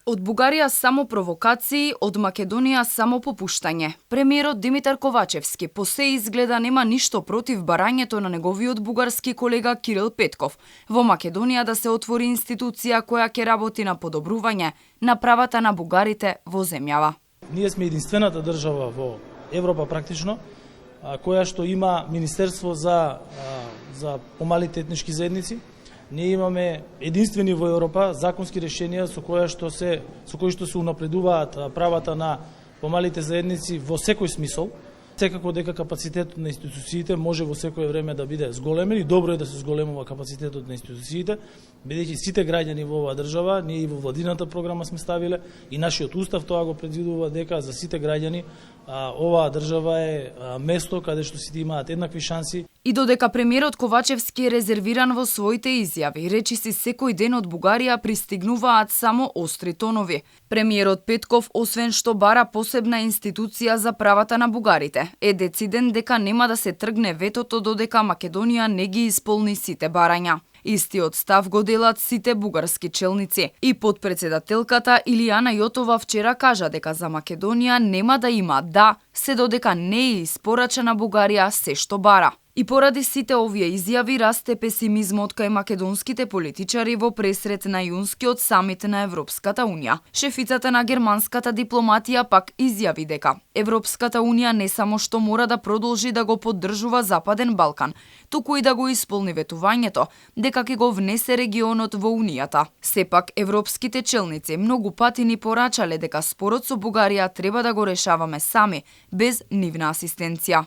Од Бугарија само провокации, од Македонија само попуштање. Премиерот Димитар Ковачевски по се изгледа нема ништо против барањето на неговиот бугарски колега Кирил Петков во Македонија да се отвори институција која ќе работи на подобрување на правата на бугарите во земјава. Ние сме единствената држава во Европа практично која што има Министерство за помалите етнички заедници. Ние имаме единствени во Европа законски решенија со кои што се унапредуваат правата на помалите заедници во секој смисол. Секако дека капацитетот на институциите може во секое време да биде зголемен и добро е да се зголемува капацитетот на институциите, бидејќи сите граѓани во оваа држава, ние и во владината програма сме ставиле и нашиот устав тоа го предвидува дека за сите граѓани оваа држава е место каде што сите имаат еднакви шанси. И додека премиерот Ковачевски е резервиран во своите изјави, речиси секој ден од Бугарија пристигнуваат само остри тонови. Премиерот Петков, освен што бара посебна институција за правата на бугарите, е дециден дека нема да се тргне ветото додека Македонија не ги исполни сите барања. Истиот став го делат сите бугарски челници. И подпредседателката Илијана Јотова вчера кажа дека за Македонија нема да има да, се додека не е испорача на Бугарија се што бара. И поради сите овие изјави расте песимизмот кај македонските политичари во пресрет на јунскиот самит на Европската Унија. Шефицата на германската дипломатија пак изјави дека Европската Унија не само што мора да продолжи да го поддржува Западен Балкан, туку и да го исполни ветувањето дека ќе го внесе регионот во Унијата. Сепак европските челници многу пати ни порачале дека спорот со Бугарија треба да го решаваме сами, без нивна асистенција.